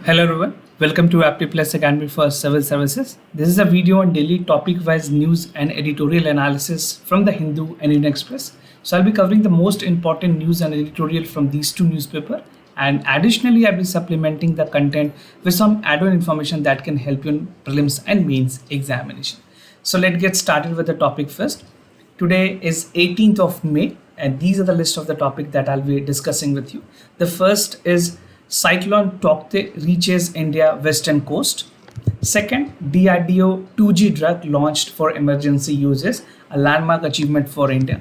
Hello everyone, welcome to Apti Plus Academy for Civil Services. This is a video on daily topic-wise news and editorial analysis from the Hindu and Indian Express. So I'll be covering the most important news and editorial from these two newspapers, and additionally I'll be supplementing the content with some add-on information that can help you in prelims and mains examination. So let's get started with the topic first. Today is 18th of May and these are the list of the topic that I'll be discussing with you. The first is Cyclone Taukte reaches India western coast. Second, DRDO 2G drug launched for emergency uses, a landmark achievement for India.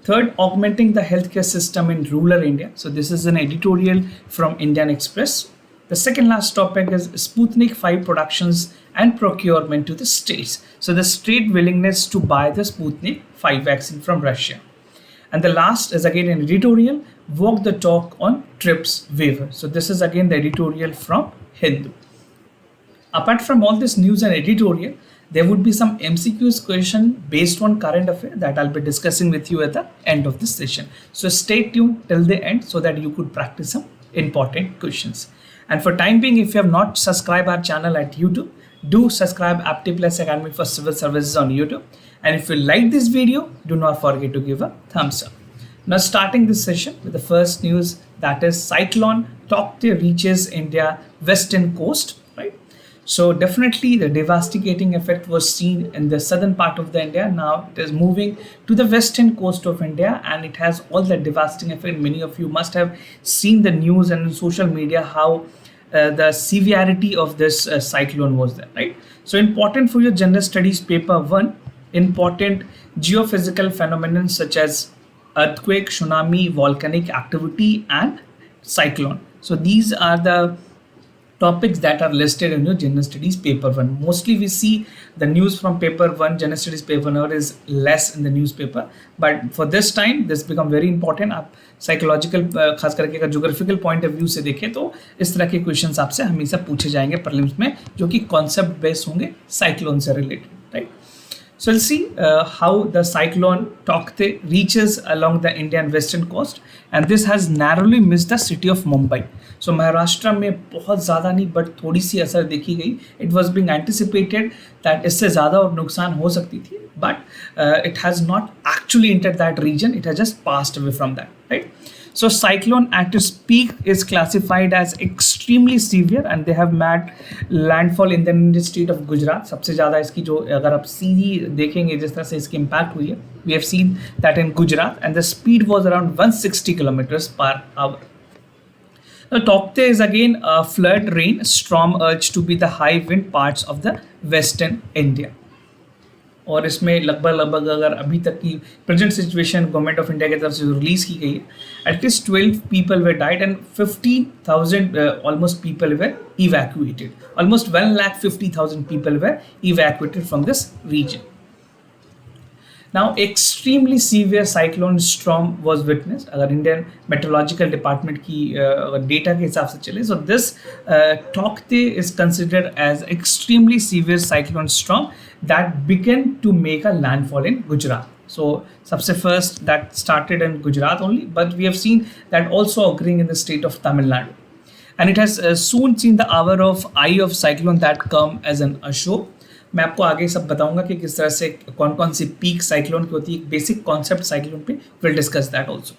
Third, augmenting the healthcare system in rural India. So this is an editorial from Indian Express. The second last topic is Sputnik 5 productions and procurement to the states. So the state willingness to buy the Sputnik 5 vaccine from Russia. And the last is again an editorial, walk the talk on TRIPS waiver. So this is again the editorial from Hindu. Apart from all this news and editorial, there would be some MCQs question based on current affair that I'll be discussing with you at the end of this session. So stay tuned till the end so that you could practice some important questions. And for time being, if you have not subscribed our channel at YouTube, do subscribe Apti Plus Academy for Civil Services on YouTube. And if you like this video, do not forget to give a thumbs up. Now starting this session with the first news, that is Cyclone Taukte reaches India western coast, right? So definitely the devastating effect was seen in the southern part of the India. Now it is moving to the western coast of India and it has all the devastating effect. Many of you must have seen the news and in social media how the severity of this cyclone was there, right? So important for your general studies paper 1, important geophysical phenomena such as earthquake, tsunami, volcanic activity and cyclone. So these are the topics that are listed in your general studies paper 1. Mostly we see the news from paper 1, general studies paper 1 is less in the newspaper, but for this time this become very important. आप psychological खास करके अगर geographical point of view से देखें तो इस तरह के क्वेश्चंस आपसे हमेशा पूछे जाएंगे प्रीलिम्स में जो कि कॉन्सेप्ट बेस्ड होंगे साइक्लोन से related, right? So we'll see how the cyclone Taukte reaches along the Indian western coast, and this has narrowly missed the city of Mumbai. So Maharashtra में बहुत ज़्यादा नहीं बट थोड़ी सी असर देखी गई. It was being anticipated that इससे ज़्यादा और नुकसान हो सकती थी, but it has not actually entered that region. It has just passed away from that, right? So cyclone at its peak is classified as extremely severe and they have made landfall in the Indian state of Gujarat. सबसे ज़्यादा इसकी जो अगर आप सीधी देखेंगे जिस तरह से इसकी impact हुई है, we have seen that in Gujarat and the speed was around 160 kilometers per hour. Now Taukte is again a flood rain storm urged to be the high wind parts of the western India. और इसमें लगभग अगर अभी तक की present situation government of India की तरफ से रिलीज की गई है, at least 12 people were died and 15,000 almost people were evacuated. Almost 1,50,000 people were evacuated from this region. Now, extremely severe cyclone storm was witnessed. अगर इंडियन मेट्रोलॉजिकल डिपार्टमेंट की data के हिसाब से चले, so this Taukte is considered as extremely severe cyclone storm that began to make a landfall in Gujarat. So, सबसे first that started in Gujarat only, but we have seen that also occurring in the state of Tamil Nadu. And it has soon seen the hour of eye of cyclone that come as an Ashok. मैं आपको आगे सब बताऊंगा कि किस तरह से कौन कौन सी पीक साइक्लोन की होती है, बेसिक कॉन्सेप्ट साइक्लोन पे will discuss that also.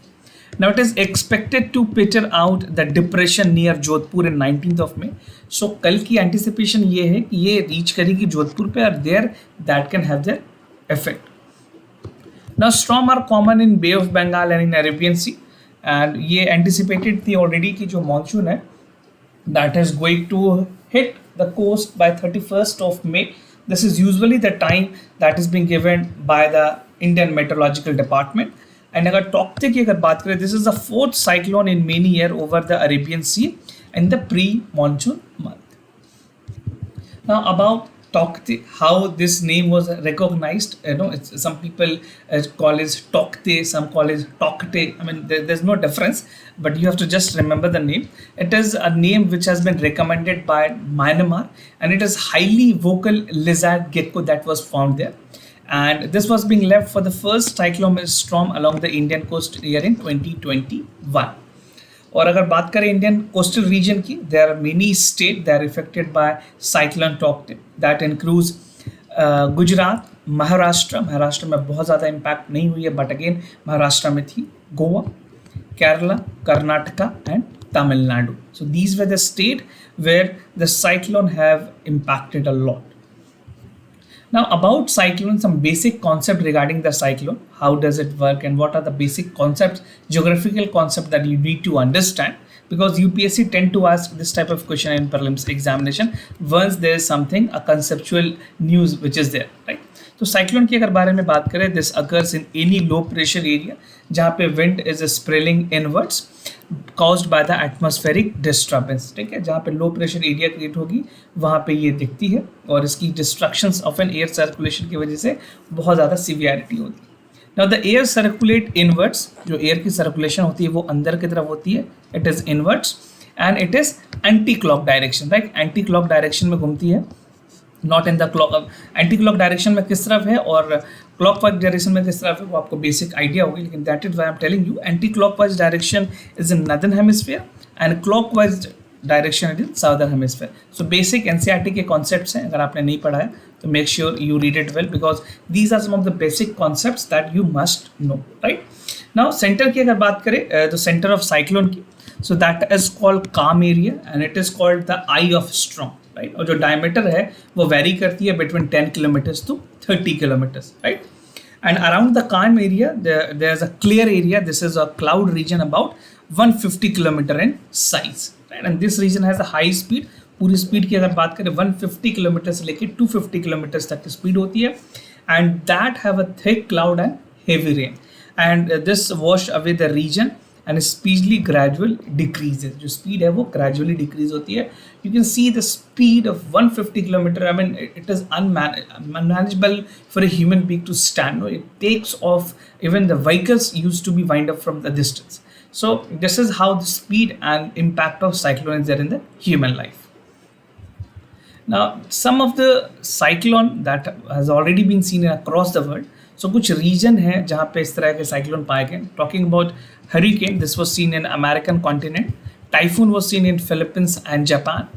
Now it is expected to peter out the depression near Jodhpur in 19th of May. सो कल की एंटिसिपेशन ये है कि ये रीच करेगी जोधपुर पे और there that can have their effect. Now storm are common in Bay of Bengal and in Arabian Sea and ये एंटिसिपेटेड थी ऑलरेडी कि जो मॉनसून है that is going to hit the coast by 31st of May. This is usually the time that is being given by the Indian Meteorological Department. And अगर Taukte की अगर बात करें, this is the 4th cyclone in many years over the Arabian Sea in the pre-monsoon month. Now about Taukte, how this name was recognized, some people call it Taukte, some call it Taukte. I mean, there's no difference, but you have to just remember the name. It is a name which has been recommended by Myanmar, and it is highly vocal lizard gecko that was found there. And this was being left for the first cyclone storm along the Indian coast here in 2021. और अगर बात करें Indian coastal region की, there are many state they are affected by cyclone Tauktae, that includes Gujarat, Maharashtra में बहुत ज़्यादा impact नहीं हुई है, बट अगेन महाराष्ट्र में थी, Goa, Kerala, Karnataka and Tamil Nadu. So these were the state where the cyclone have impacted a lot. Now about cyclone, some basic concept regarding the cyclone, how does it work and what are the basic concepts, geographical concept that you need to understand, because UPSC tend to ask this type of question in prelims examination once there is something, a conceptual news which is there, right? तो cyclone की अगर बारे में बात करें, this occurs in any low pressure area जहाँ पे wind is spiralling inwards caused by the atmospheric disturbance, ठीक है, जहाँ पे लो प्रेशर एरिया क्रिएट होगी वहाँ पे ये दिखती है और इसकी destructions of an air circulation की वजह से बहुत ज़्यादा सीवियरिटी होती है। Now the air circulate inwards, जो एयर की सर्कुलेशन होती है वो अंदर की तरफ होती है, it is inwards and it is anti clock direction, right, anti clock direction में घूमती है, not in the clock. Anti clock direction में किस तरफ है और क्लॉक वाइज डायरेक्शन में किस तरफ है वो आपको बेसिक आइडिया होगी, लेकिन that is why I am telling you anti clock wise direction is in northern hemisphere and clock wise direction is in southern hemisphere. So basic NCERT के concepts हैं, अगर आपने नहीं पढ़ा है तो make sure you read it well because these are some of the basic concepts that you must know, right. Now centre की अगर बात करें तो सेंटर ऑफ साइक्लोन की, so that is called calm area and it is called the eye of storm, right, और जो diameter है वो वेरी करती है बिटवीन 10 किलोमीटर्स टू 30 kilometres, right. And around the calm area, there's a clear area. This is a cloud region about 150 kilometer in size, right? And this region has a high speed. पूरी speed की अगर बात करें 150 kilometre से लेकर 250 kilometre तक की speed होती है, and that have a thick cloud and heavy rain, and this wash away the region and speedily gradual decreases. जो speed है वो gradually decrease होती है. You can see the speed of 150 kilometer. I mean, it is unmanageable for a human being to stand. No? It takes off. Even the vehicles used to be wind up from the distance. So this is how the speed and impact of cyclone is there in the human life. Now, some of the cyclone that has already been seen across the world. So कुछ reason है जहाँ पे इस तरह के cyclone पाए गए. Talking about hurricane, this was seen in American continent. Typhoon was seen in Philippines and Japan.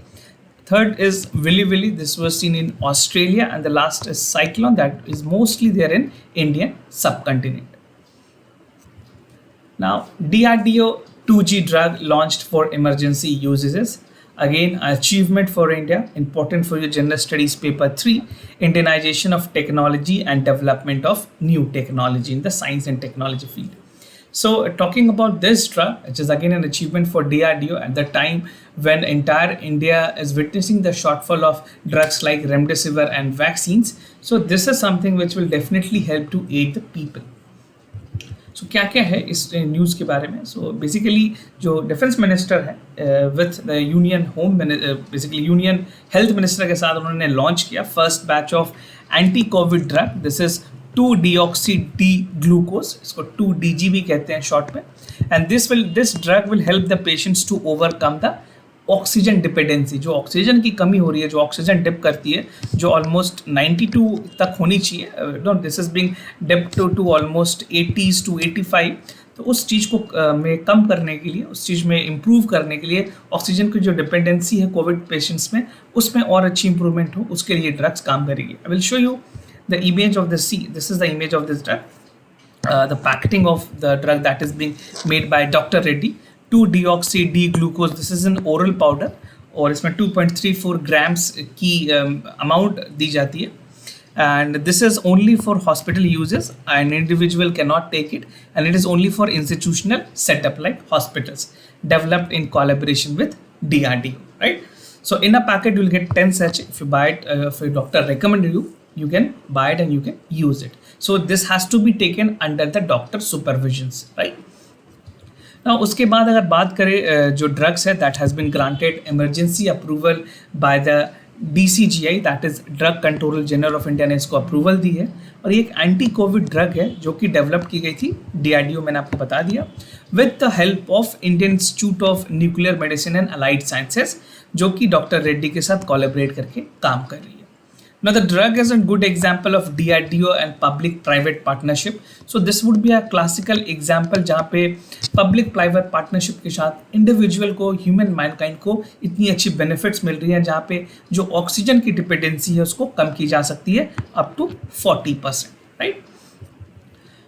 Third is Willy Willy, this was seen in Australia, and the last is cyclone that is mostly there in Indian subcontinent. Now DRDO 2G drug launched for emergency uses. Again, achievement for India, important for your general studies paper 3, Indianization of technology and development of new technology in the science and technology field. So talking about this drug, which is again an achievement for DRDO at the time when entire India is witnessing the shortfall of drugs like remdesivir and vaccines. So this is something which will definitely help to aid the people. So क्या क्या है इस news के बारे में. So basically जो defence minister है with the union basically union health minister के साथ उन्होंने लॉन्च किया first batch of anti covid drug. This is 2-deoxy D glucose, इसको 2DG भी कहते हैं शॉर्ट में. And this drug will help the patients to overcome the oxygen dependency. जो ऑक्सीजन की कमी हो रही है, जो ऑक्सीजन डिप करती है, जो ऑलमोस्ट 92 तक होनी चाहिए, this is being dip to almost 80s to 85. तो उस चीज़ को में कम करने के लिए, उस चीज़ में इम्प्रूव करने के लिए ऑक्सीजन की जो डिपेंडेंसी है कोविड पेशेंट्स में, उसमें और अच्छी इंप्रूवमेंट हो, उसके लिए ड्रग्स काम करेगी. आई will show you the image of this. This is the image of this drug. The packaging of the drug that is being made by Dr. Reddy. 2-deoxy D glucose. This is an oral powder और इसमें 2.34 grams की amount दी जाती है. And this is only for hospital uses. An individual cannot take it, and it is only for institutional setup like hospitals. Developed in collaboration with DRDO. Right? So in a packet you will get 10 such. If you buy it, if your doctor recommended you, you can buy it and you can use it. So this has to be taken under the doctor supervisions. Right? Now, उसके बाद अगर बात करें जो drugs है that has been granted emergency approval by the DCGI, that is drug controller general of India ने इसको approval दी है. और ये एक एंटी कोविड ड्रग है जो कि डेवलप की गई थी DRDO, मैंने आपको बता दिया, with the help of Indian institute of nuclear medicine and allied sciences, जो कि डॉक्टर रेड्डी के साथ कोलैबोरेट करके काम कर रही है. Now, the drug is a good example of DRDO and public-private partnership. So, this would be a classical example जहाँ पे public-private partnership के साथ individual को, human mankind को इतनी अच्छी benefits मिल रही हैं जहाँ पे जो ऑक्सीजन की डिपेंडेंसी है उसको कम की जा सकती है up to 40%, right?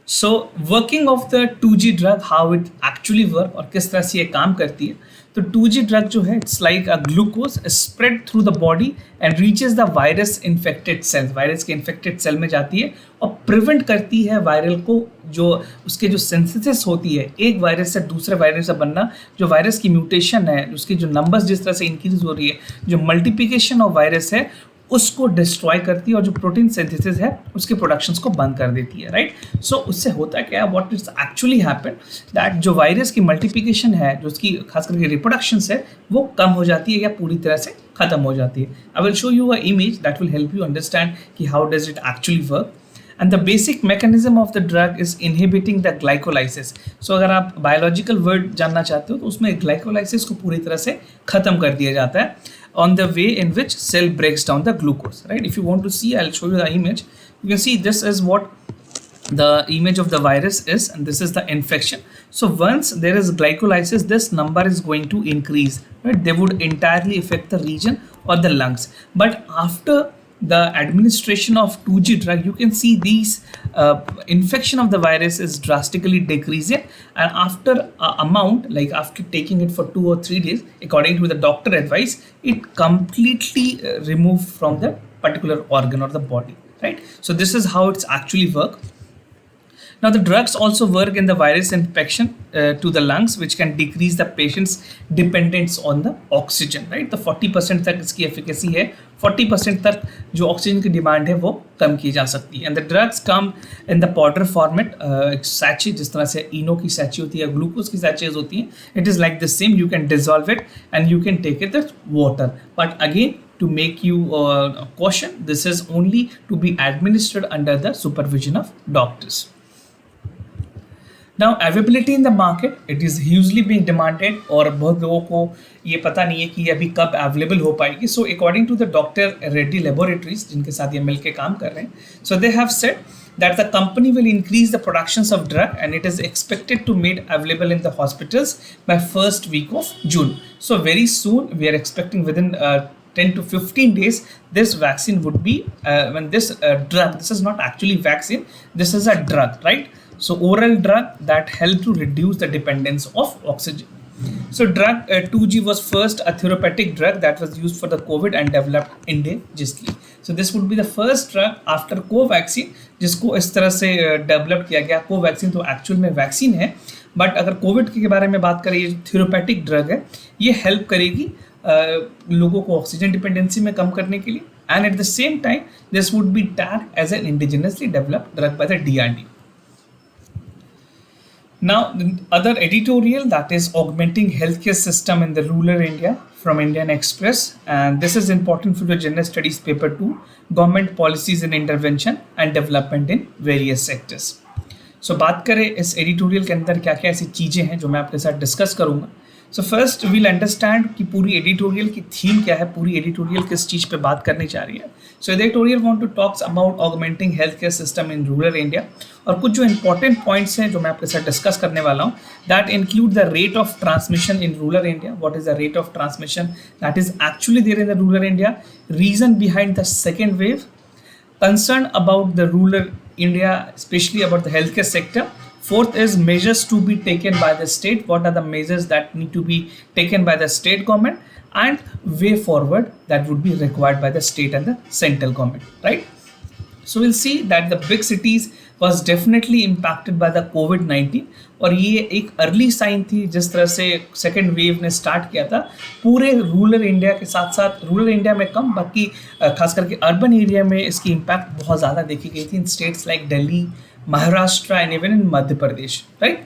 So working of the 2G drug, how it actually work और किस तरह से ये काम करती है. तो 2G ड्रग जो है it's like a glucose spread through the body and reaches the virus infected cell. Virus के इन्फेक्टेड सेल में जाती है और प्रिवेंट करती है वायरल को, जो उसके जो सिंथेसिस होती है एक वायरस से दूसरे वायरस से बनना, जो वायरस की म्यूटेशन है उसकी जो नंबर्स जिस तरह से इंक्रीज हो रही है, जो मल्टीप्लिकेशन ऑफ वायरस है उसको डिस्ट्रॉय करती है और जो प्रोटीन सिंथेसिस है उसके प्रोडक्शंस को बंद कर देती है, राइट. सो उससे होता क्या है, what is actually happen that जो वायरस की मल्टीप्लिकेशन है, जो उसकी खास करके रिप्रोडक्शंस है वो कम हो जाती है या पूरी तरह से खत्म हो जाती है. I will show you a image that will help you understand कि how does it actually work. And the basic mechanism of the drug is inhibiting the glycolysis. So अगर आप biological word जानना चाहते हो तो उसमें glycolysis को पूरी तरह से खत्म कर दिया जाता है on the way in which cell breaks down the glucose, right? If you want to see, I'll show you the image. You can see this is what the image of the virus is, and this is the infection. So once there is glycolysis, this number is going to increase, right? They would entirely affect the region or the lungs. But after the administration of 2G drug, you can see these infection of the virus is drastically decreasing, and after amount, like after taking it for 2 or 3 days according to the doctor advice, it completely removed from the particular organ or the body, right? So this is how it's actually work. Now, the drugs also work in the virus infection to the lungs, which can decrease the patient's dependence on the oxygen, right? तो 40% तक इसकी efficacy है, 40% तक जो oxygen की demand है वो कम की जा सकती है. And the drugs come in the powder format, sachet, जिस तरह से इनो की सैचे होती है, ग्लूकोज की सैचेज होती हैं. It is like the same, you can dissolve it and you can take it with water. But again, to make you caution, this is only to be administered under the supervision of doctors. Now, availability in the market, it is hugely being demanded और बहुत लोगों को ये पता नहीं है कि ये अभी कब अवेलेबल हो पाएगी. So according to the Dr. Reddy Laboratories, जिनके साथ ये मिलके काम कर रहे हैं, so they have said that the company will increase the productions of drug and it is expected to made available in the hospitals by first week of June. So very soon we are expecting within 10 to 15 days this vaccine would be when this drug, this is not actually vaccine, this is a drug, right? So oral drug that help to reduce the dependence of oxygen. So drug 2G was first a therapeutic drug that was used for the COVID and developed indigenously. So this would be the first drug after Covaxin जिसको इस तरह से develop किया गया. Covaxin तो actual में vaccine है, but अगर कोविड के बारे में बात करें, ये थेरेपेटिक ड्रग है, ये हेल्प करेगी लोगों को ऑक्सीजन डिपेंडेंसी में कम करने के लिए. And at the same time this would be tagged as an indigenously developed drug by the DRDO. Now, the other editorial, that is augmenting healthcare system in the rural India, from Indian Express, and this is important for the General Studies paper 2, government policies in intervention and development in various sectors. So बात करें इस editorial के अंदर क्या क्या ऐसी चीज़ें हैं जो मैं आपके साथ डिस्कस करूँगा. सो फर्स्ट वील अंडरस्टैंड कि पूरी एडिटोरियल की थीम क्या है, पूरी एडिटोरियल किस चीज़ पे बात करनी चाह रही है. So editorial want to talks about augmenting health care system in rural India, और कुछ जो इंपॉर्टेंट पॉइंट्स हैं जो मैं आपके साथ डिस्कस करने वाला हूँ, that include the rate of transmission in rural India. What is the rate of transmission that is actually there in the rural India, reason behind the second wave, concern about the rural India, especially about the healthcare sector. Fourth is measures to be taken by the state. What are the measures that need to be taken by the state government, and way forward that would be required by the state and the central government, right? So we'll see that the big cities was definitely impacted by the COVID-19, और ये एक early sign थी जिस तरह से second wave ने start किया था पूरे रूरल इंडिया के साथ साथ. रूरल इंडिया में कम, बाकी खास करके अर्बन एरिया में इसकी इम्पैक्ट बहुत ज़्यादा देखी गई थी in states like Delhi, Maharashtra, and even in Madhya Pradesh, right?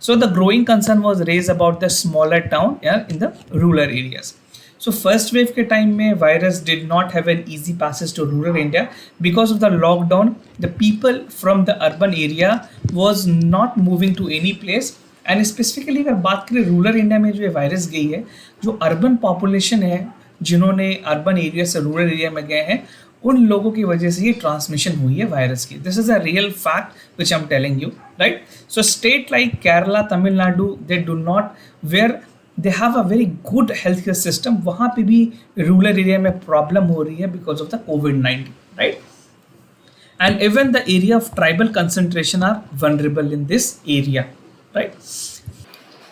So the growing concern was raised about the smaller town in the rural areas. So first wave के time में virus did not have an easy passage to rural India because of the lockdown. The people from the urban area was not moving to any place. And specifically अगर बात करें rural India में जो ये virus गई है, जो urban population है जिन्होंने अर्बन एरिया से रूरल एरिया में गए हैं, उन लोगों की वजह से ये ट्रांसमिशन हुई है वायरस की. This is a real fact which I am telling you, right? So state like Kerala, Tamil Nadu, they do not where they have a very good health care system, वहाँ पे भी रूरल एरिया में प्रॉब्लम हो रही है because of the covid, right? And even the area of tribal concentration are vulnerable in this area, right?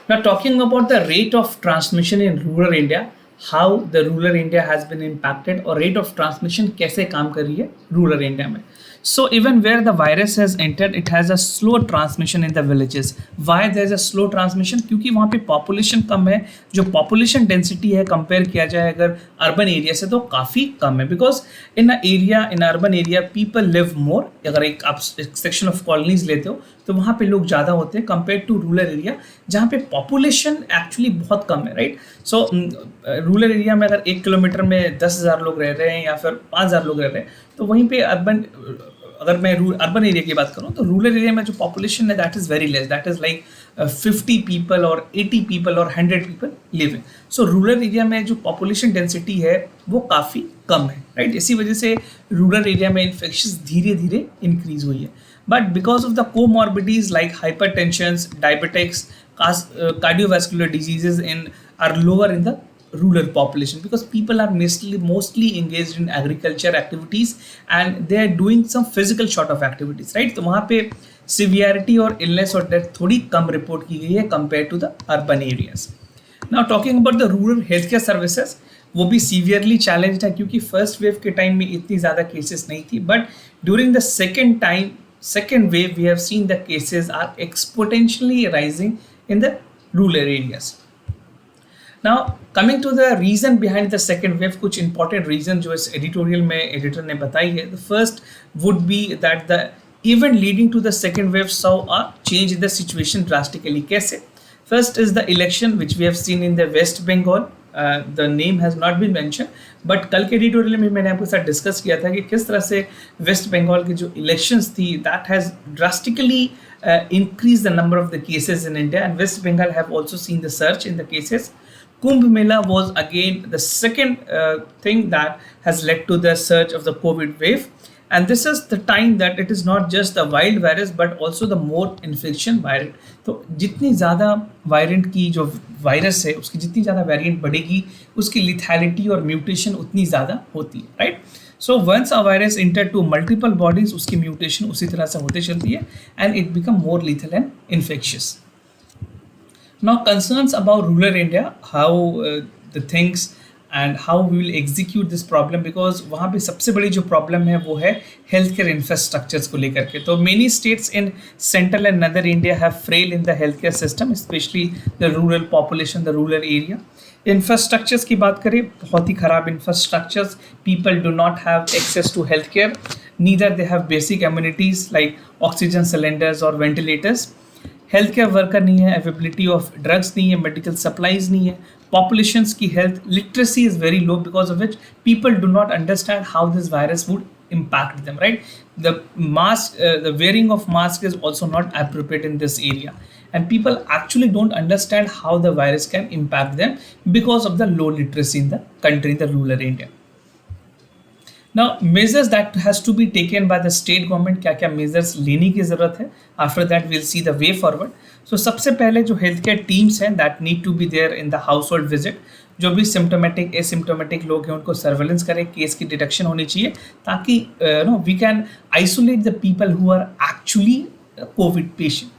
Now talking about the rate of transmission in rural India, how the rural India has been impacted, or rate of transmission कैसे काम कर रही है rural India में. So even where the virus has entered, it has a slow transmission in the villages. Why there is a slow transmission? क्योंकि वहाँ पे population कम है. जो population density है compare किया जाए अगर urban area से तो काफ़ी कम है. Because in urban area people live more. अगर आप section of colonies लेते हो तो वहाँ पे लोग ज़्यादा होते हैं compared to rural area जहाँ पे population actually बहुत कम है, right? So rural area में अगर 1 किलोमीटर में 10,000 लोग रह रहे हैं या फिर 5,000 लोग रह रहे हैं, तो वहीं पे अगर मैं अर्बन एरिया की बात करूँ तो रूरल एरिया में जो पॉपुलेशन है that is very less, that is like 50 people और 80 पीपल और 100 पीपल लिविंग. सो रूरल एरिया में जो पॉपुलेशन डेंसिटी है वो काफ़ी कम है, राइट? इसी वजह से रूरल एरिया में इन्फेक्शन धीरे धीरे इंक्रीज हुई है. But because of the comorbidities like hypertension, diabetics, cardiovascular diseases are lower in the rural population because people are mostly engaged in agriculture activities and they are doing some physical sort of activities, right? तो वहाँ पे severity और illness और death थोड़ी कम report की गई है compared to the urban areas. Now talking about the rural healthcare services, वो भी severely challenged है क्योंकि first wave के टाइम में इतनी ज़्यादा cases नहीं थी, but during the second wave we have seen the cases are exponentially rising in the rural areas. Now coming to the reason behind the second wave, कुछ important reason जो इस editorial में editor ने बताई है. The first would be that the event leading to the second wave saw a change in the situation drastically. कैसे? First is the election which we have seen in the West Bengal. The name has not been mentioned, but कल के editorial में मैंने आपके साथ discuss किया था कि किस तरह से West Bengal की जो elections थी that has drastically increased the number of the cases in India, and West Bengal have also seen the surge in the cases. Kumbh Mela was again the second thing that has led to the surge of the COVID wave, and this is the time that it is not just the wild virus but also the more infection variant. तो जितनी ज़्यादा variant की जो virus है उसकी जितनी ज़्यादा variant बढ़ेगी उसकी लिथैलिटी और म्यूटेशन उतनी ज़्यादा होती है, right? So once a virus enter to multiple bodies उसकी म्यूटेशन उसी तरह से होते चलती है and it become more lethal and infectious. Now concerns about rural India, how the things and how we will execute this problem, because वहाँ पे सबसे बड़ी जो problem है वो है healthcare infrastructures को लेकर के. तो many states in central and northern India have frail in the healthcare system, especially the rural population, the rural area. Infrastructures की बात करें, बहुत ही ख़राब infrastructures. People do not have access to healthcare, neither they have basic amenities like oxygen cylinders or ventilators. Health care worker नहीं है, availability of drugs नहीं है, medical supplies नहीं है, पॉपुलेशंस की health literacy is very low because of which people do not understand how this virus would impact them, right? The wearing of mask is also not appropriate in this area, and people actually don't understand how the virus can impact them because of the low literacy in the country, in the rural India. Now measures that has to be taken by the state government, क्या क्या measures लेने की ज़रूरत है. After that we'll see the way forward. So सबसे पहले जो health care teams हैं that need to be there in the household visit. जो भी symptomatic asymptomatic लोग हैं उनको surveillance करें, केस की डिटेक्शन होनी चाहिए ताकि we can isolate the people who are actually COVID patient.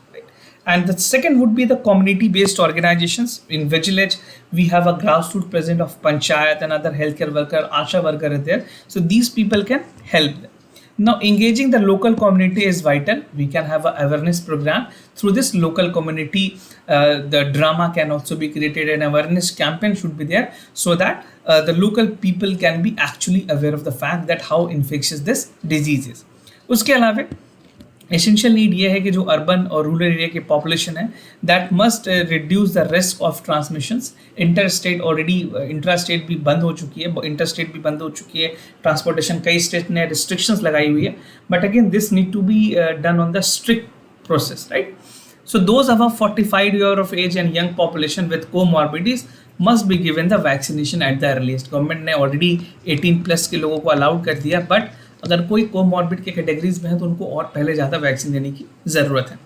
And the second would be the community-based organizations. In village, we have a grassroots presence of panchayat and other healthcare worker, ASHA worker are there. So these people can help them. Now, engaging the local community is vital. We can have an awareness program. Through this local community, the drama can also be created. An awareness campaign should be there so that the local people can be actually aware of the fact that how infectious this disease is. उसके अलावा essential need ये है कि जो urban और rural area की population है that must reduce the risk of transmissions. Inter state already intra state भी बंद हो चुकी है, इंटर स्टेट भी बंद हो चुकी है, ट्रांसपोर्टेशन कई स्टेट ने रिस्ट्रिक्शंस लगाई हुई है, but again this need to be done on the strict process, right? So those above 45 years of age and young population with comorbidities must be given the vaccination at the earliest. Government ने already 18+ के लोगों को allowed कर दिया, but अगर कोई comorbid के categories में है तो उनको और पहले ज़्यादा वैक्सीन देने की ज़रूरत है.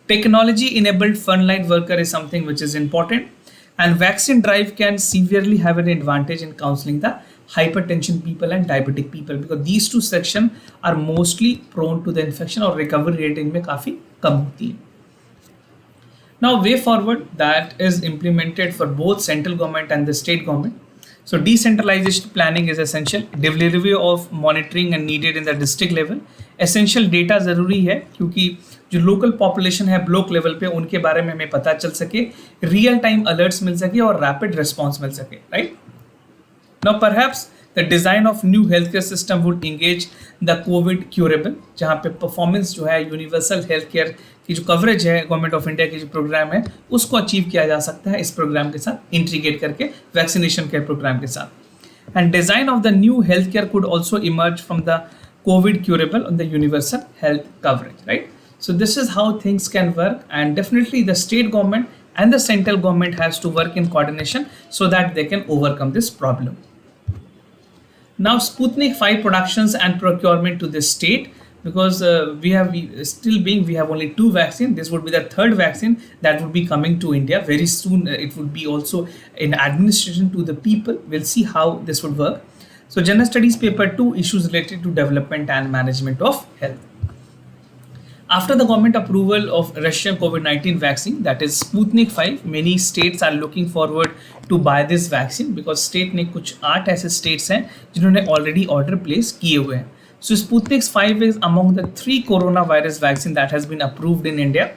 Technology enabled frontline worker is something which is important, and vaccine drive can severely have an advantage in counseling the hypertension people and diabetic people, because these two sections are mostly prone to the infection और recovery rate इनमें काफ़ी कम होती है. Now way forward that is implemented for both central government and the state government. So decentralization planning is essential. Delivery of monitoring and needed in the district level. Essential data ज़रूरी है क्योंकि जो local population है block level पे उनके बारे में हमें पता चल सके, रियल टाइम अलर्ट्स मिल सके और रैपिड रिस्पॉन्स मिल सके, right. Now perhaps the design of new health care system would engage the Covid curable, जहाँ पे परफॉर्मेंस जो है यूनिवर्सल हेल्थ केयर की जो कवरेज है गवर्नमेंट ऑफ इंडिया की जो प्रोग्राम है उसको अचीव किया जा सकता है इस प्रोग्राम के साथ इंटीग्रेट करके वैक्सीनेशन केयर प्रोग्राम के साथ. And design of the new health care could also emerge from the Covid curable on the universal health coverage, right. So this is how things can work, and definitely the state government and the central government has to work in coordination so that they can overcome this problem. Now Sputnik 5 productions and procurement to the state, because we have only 2 vaccines. This would be the 3rd vaccine that would be coming to India very soon. It would be also in administration to the people. We'll see how this would work. So General Studies paper 2, issues related to development and management of health. After the government approval of Russian COVID-19 vaccine, that is Sputnik 5, many states are looking forward to buy this vaccine because state ने कुछ 8 ऐसे states हैं जिन्होंने already order place किए हुए हैं. So Sputnik 5 is among the 3 coronavirus vaccine that has been approved in India.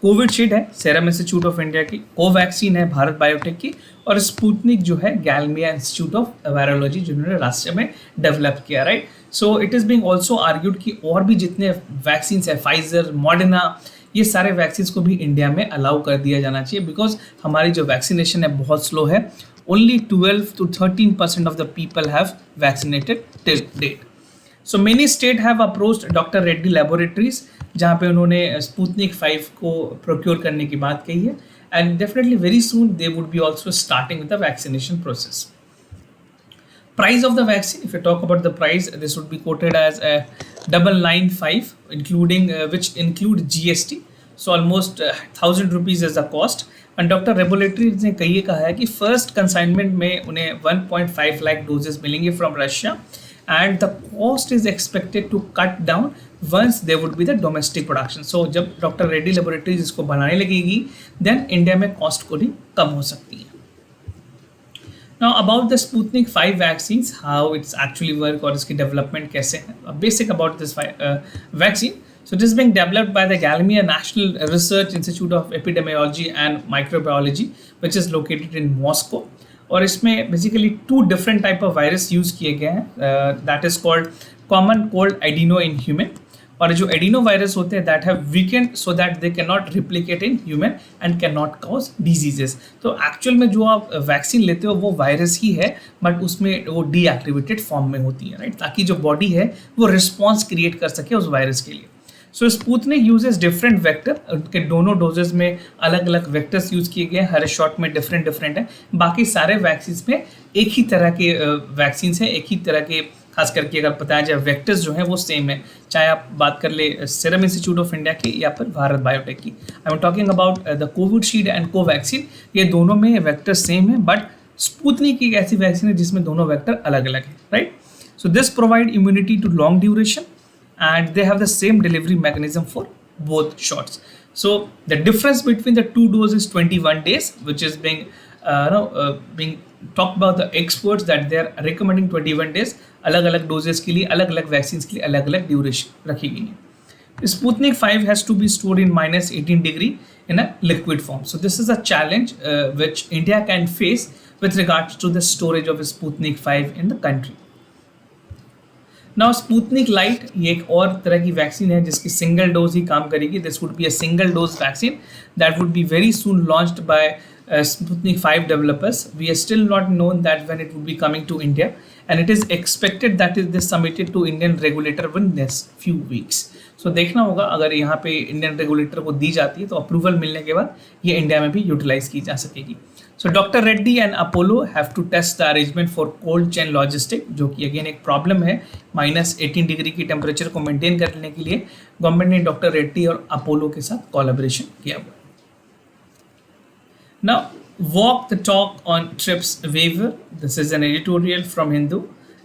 Covishield है serum institute of India की, कोवैक्सीन है भारत बायोटेक की, और स्पुतनिक जो है गैलमिया इंस्टीट्यूट ऑफ वायरोलॉजी जिन्होंने राष्ट्र में डेवलप किया, right. So it is being also argued कि और भी जितने वैक्सीन है फाइजर, मॉडर्ना, ये सारे वैक्सीन को भी इंडिया में अलाउ कर दिया जाना चाहिए, बिकॉज हमारी जो वैक्सीनेशन है बहुत स्लो है. Only 12 to 13% of the people have vaccinated till date. So many state have approached doctor Reddy laboratories, जहाँ पे उन्होंने स्पुतनिक 5 को प्रोक्योर करने की बात कही है, and definitely very soon they would B also starting with the vaccination process. Price of the vaccine, if you talk about the price, this would be quoted as a 995, including which include GST. So almost 1000 rupees is the cost. And doctor laboratories ने कही कहा है कि first consignment में उन्हें 1.5 lakh doses मिलेंगे from Russia, and the cost is expected to cut down once there would be the domestic production. So जब doctor Reddy laboratories इसको बनाने लगेगी देन इंडिया में कॉस्ट को भी कम हो सकती है. Now about the Sputnik 5 vaccines, how it's actually work और इसकी development कैसे है. Basic about this vaccine. So it is being developed by the Galmia National Research Institute of Epidemiology and Microbiology, which is located in Moscow. और इसमें basically 2 different type of virus use किए गए हैं. That is called common cold adeno in human. और जो adeno virus होते हैं that have weekend so that they can not replicate in human and can not cause diseases. तो actual में जो आप वैक्सीन लेते हो वो वायरस ही है, बट उसमें वो डीएक्टिवेटेड फॉर्म में होती है, राइट, ताकि जो बॉडी है वो रिस्पॉन्स क्रिएट कर सके उस वायरस के लिए. सो स्पुतनिक यूजेस डिफरेंट वेक्टर, उनके दोनों डोजेज में अलग अलग वेक्टर्स यूज़ किए गए हैं, हर शॉट में डिफरेंट है. बाकी सारे वैक्सीन में एक ही तरह के वैक्सीन हैं, एक ही तरह के, खास करके अगर बताया जाए वेक्टर्स जो हैं वो सेम है, चाहे आप बात कर ले सीरम इंस्टीट्यूट ऑफ इंडिया की या फिर भारत बायोटेक की. I am talking about the Covishield and Covaxin. ये दोनों में वेक्टर सेम है, बट स्पुतनिक एक ऐसी वैक्सीन है जिसमें दोनों वेक्टर अलग अलग है, right. So this provide immunity to long duration and they have the same delivery mechanism for both shots. So the difference between the 2 doses is 21 days, which is being talked about the experts that they are recommending 21 days. अलग अलग doses के लिए, अलग अलग vaccine के लिए अलग अलग ड्यूरेशन रखी गई है. Sputnik 5 has to be stored in -18 degree in a liquid form. So this is a challenge which India can face with regards to the storage of Sputnik 5 in the country. Now Sputnik Light ये एक और तरह की vaccine है जिसकी single dose ही काम करेगी. This would be a single dose vaccine that would be very soon launched by Sputnik 5 developers. We are still not known that when it will be coming to India, and it is expected that it is submitted to Indian regulator within next few weeks. सो देखना होगा अगर यहाँ पे Indian regulator को दी जाती है तो approval मिलने के बाद ये इंडिया में भी यूटिलाइज की जा सकेगी. So doctor Reddy and Apollo have to test the arrangement for cold chain logistic, जो कि अगेन एक प्रॉब्लम है. -18 डिग्री की टेम्परेचर को मेंटेन करने के लिए गवर्नमेंट ने डॉक्टर रेड्डी और अपोलो के साथ कोलैबोरेशन किया हुआ. Now walk the talk on TRIPS waiver. This is an editorial from Hindu.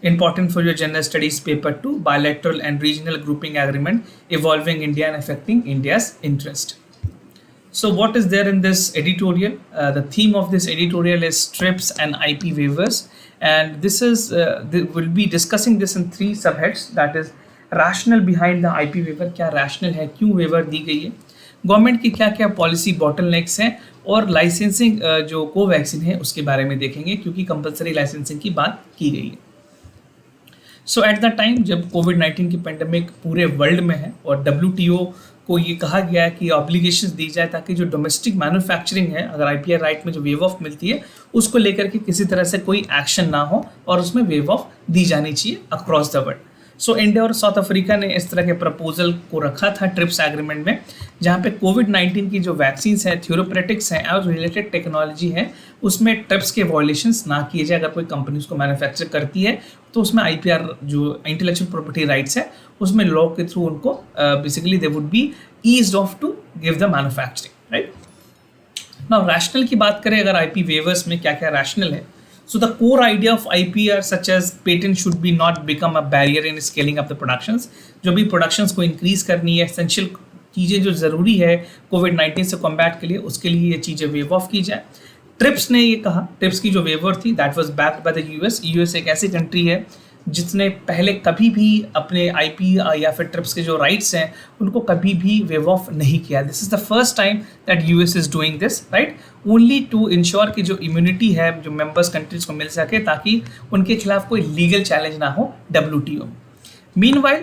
Important for your general studies paper 2, bilateral and regional grouping agreement evolving India and affecting India's interest. So what is there in this editorial? The theme of this editorial is TRIPS and IP waivers, and this is we'll be discussing this in 3 subheads. That is rationale behind the IP waiver. क्या rationale है, क्यों waiver दी गई है, government की क्या क्या policy bottlenecks हैं, और लाइसेंसिंग जो कोवैक्सीन है उसके बारे में देखेंगे क्योंकि कंपलसरी लाइसेंसिंग की बात की गई है. सो एट द टाइम जब कोविड-19 की पेंडेमिक पूरे वर्ल्ड में है और WTO को ये कहा गया है कि ऑब्लिगेशंस दी जाए ताकि जो डोमेस्टिक मैन्युफैक्चरिंग है, अगर IPR राइट में जो वेव ऑफ मिलती है उसको लेकर के किसी तरह से कोई एक्शन ना हो और उसमें वेव ऑफ दी जानी चाहिए across the world. So India और साउथ अफ्रीका ने इस तरह के प्रपोजल को रखा था ट्रिप्स एग्रीमेंट में, जहाँ पे कोविड-19 की जो वैक्सीन्स हैं, थ्योरोप्रेटिक्स हैं और रिलेटेड टेक्नोलॉजी है उसमें ट्रिप्स के वॉयलेशंस ना किए जाए. अगर कोई कंपनी उसको मैन्युफैक्चर करती है तो उसमें IPR जो इंटेलेक्चुअल प्रॉपर्टी राइट्स है उसमें लॉ के थ्रू उनको basically they would be eased off to give the manufacturing, right. Now rational की बात करें अगर IP वेवर्स में क्या क्या रैशनल है. So the core idea of IPR such as patent should be not become a barrier in scaling up the productions. जो भी productions को increase करनी है, essential चीज़ें जो ज़रूरी है कोविड-19 से कॉम्बैट के लिए, उसके लिए ये चीज़ें वेव ऑफ की जाए. ट्रिप्स ने ये कहा, ट्रिप्स की जो वेवर थी that was backed by the US एक ऐसी कंट्री है जिसने पहले कभी भी अपने IP या फिर ट्रिप्स के जो राइट्स हैं उनको कभी भी वेव ऑफ नहीं किया. This is the first time that US is doing this, right, only to ensure कि जो इम्यूनिटी है जो मेंबर्स कंट्रीज को मिल सके ताकि उनके खिलाफ कोई लीगल चैलेंज ना हो WTO. Meanwhile,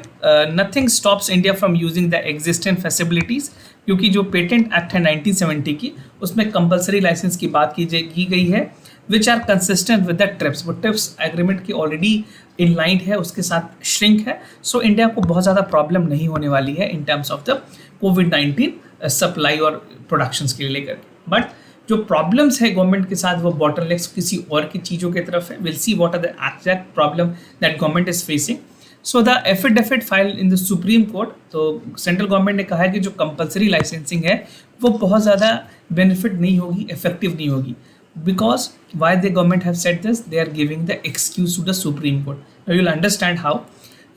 nothing stops India from using the existing facilities, क्योंकि जो पेटेंट एक्ट है 1970 की उसमें कंपलसरी लाइसेंस की बात की गई है which are consistent with the TRIPS. वो ट्रिप्स एग्रीमेंट की ऑलरेडी इनलाइंड है, उसके साथ श्रिंक है. सो इंडिया को बहुत ज़्यादा प्रॉब्लम नहीं होने वाली है in terms of the covid supply और प्रोडक्शंस के लेकर. बट जो प्रॉब्लम्स है गवर्नमेंट के साथ वो बॉटलनेक्स किसी और की चीज़ों की तरफ है. Will see what are the exact problem that government is facing. So the affidavit file in the supreme court, तो सेंट्रल गवर्नमेंट ने कहा है कि जो कंपलसरी लाइसेंसिंग है वो बहुत ज़्यादा बेनिफिट नहीं होगी, इफेक्टिव नहीं होगी. Because why the government have said this, they are giving the excuse to the supreme court. You will understand how.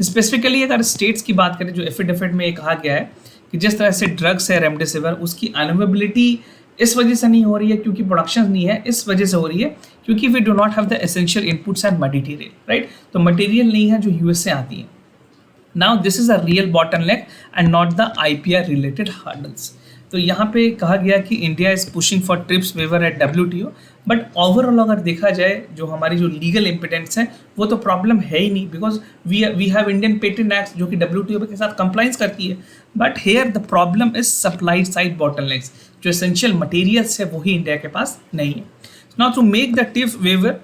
Specifically अगर स्टेट्स की बात करें, जो एफिडेविट में ये कहा गया है कि जिस तरह से ड्रग्स है रेमडेसिविर, उसकी अवेलेबिलिटी इस वजह से नहीं हो रही है क्योंकि प्रोडक्शन नहीं है, इस वजह से हो रही है क्योंकि we do not have the essential inputs and material, right. तो मटेरियल नहीं है जो US से आती है. Now this is a real bottleneck and not the IPR related hurdles. तो यहाँ पे कहा गया कि India is pushing for TRIPS waiver at WTO, but overall अगर देखा जाए जो हमारी जो लीगल इम्पिटेंट्स हैं वो तो प्रॉब्लम है ही नहीं, because we have Indian patent act जो कि WTO के साथ कंप्लाइंस करती है. But here the problem is supply side bottlenecks. जो एसेंशियल मटेरियल्स है वही इंडिया के पास नहीं है. Now to make the TRIPS waiver,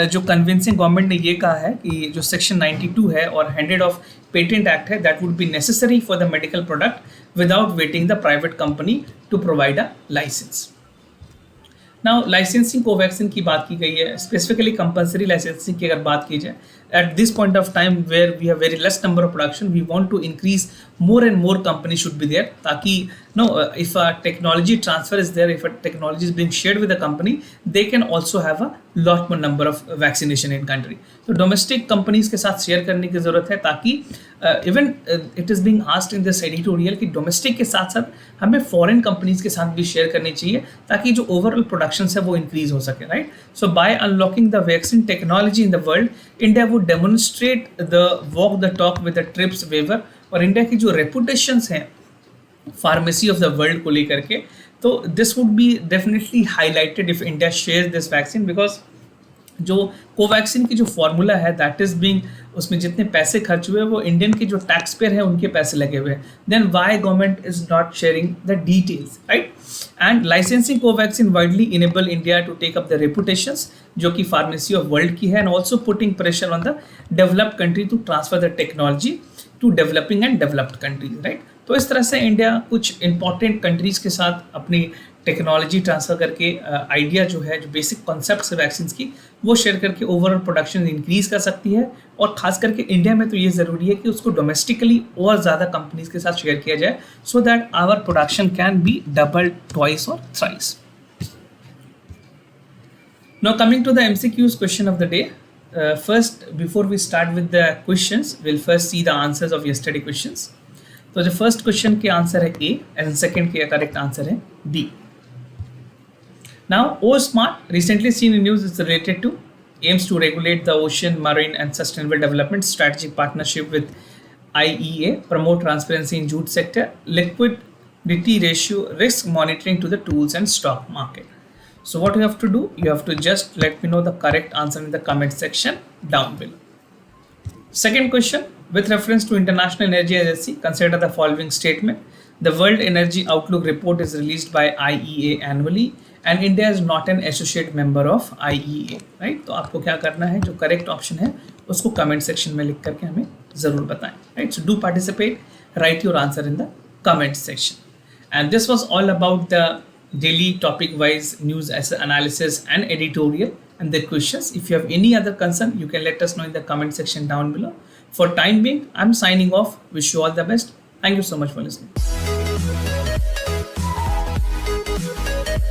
जो कन्विंसिंग गवर्नमेंट ने ये कहा है कि जो सेक्शन 92 है और 100 ऑफ पेटेंट एक्ट है that would be necessary for the medical product without waiting the private company to provide a licence. Now licensing Covaxin की बात की गई है, स्पेसिफिकली कंपलसरी लाइसेंसिंग की अगर बात की जाए at this point of time where we have very less number of production, we want to increase more and more companies should be there ताकि if a technology transfer is there, if a technology is being shared with a company, they can also have a lot more number of vaccination in country. तो domestic companies के साथ share करने की ज़रूरत है ताकि even it is being asked in this editorial कि domestic के साथ साथ हमें foreign companies के साथ भी share करनी चाहिए ताकि जो overall productions है वो increase हो सके, right? So by unlocking the vaccine technology in the world, India would demonstrate the walk the talk with the TRIPS waiver. और इंडिया की जो रेपुटेशंस हैं फार्मेसी ऑफ द वर्ल्ड को लेकर के, तो this would be definitely highlighted if India shares this vaccine, because जो Covaxin की जो फॉर्मूला है दैट इज बीइंग, उसमें जितने पैसे खर्च हुए वो इंडियन के जो टैक्स पेयर हैं उनके पैसे लगे हुए हैं. Then why government is not sharing the details, right. And licensing Covaxin widely enable India to take up the reputations जो कि फार्मेसी ऑफ वर्ल्ड की है, and also putting pressure on the developed country to transfer the technology to developing and developed countries, right. तो इस तरह से India कुछ important countries के साथ अपनी टेक्नोलॉजी ट्रांसफर करके आइडिया जो है, जो बेसिक कॉन्सेप्ट्स है वैक्सीन की, वो शेयर करके ओवरऑल प्रोडक्शन इंक्रीज कर सकती है। और खास करके इंडिया में तो ये ज़रूरी है कि उसको डोमेस्टिकली और ज़्यादा कंपनीज के साथ शेयर किया जाए, so that our production can be double, twice और thrice. Now coming to the MCQs question of the day. First, before we start with the questions, we'll first see the answers of yesterday questions. So the first question के answer है A and second के correct answer है D. Now OSmart recently seen in news is related to aims to regulate the ocean, marine and sustainable development, strategic partnership with IEA, promote transparency in jute sector, liquidity ratio, risk monitoring to the tools and stock market. So what you have to do, you have to just let me know the correct answer in the comment section down below. Second question, with reference to International Energy Agency, consider the following statement. The World Energy Outlook report is released by IEA annually and India is not an associate member of IEA, right? तो आपको क्या करना है, जो correct option है उसको comment section में लिख करके हमें ज़रूर बताएं, right? So do participate, write your answer in the comment section. And this was all about the daily topic wise news as analysis and editorial and the questions. If you have any other concern, you can let us know in the comment section down below. For time being, I'm signing off. Wish you all the best. Thank you so much for listening.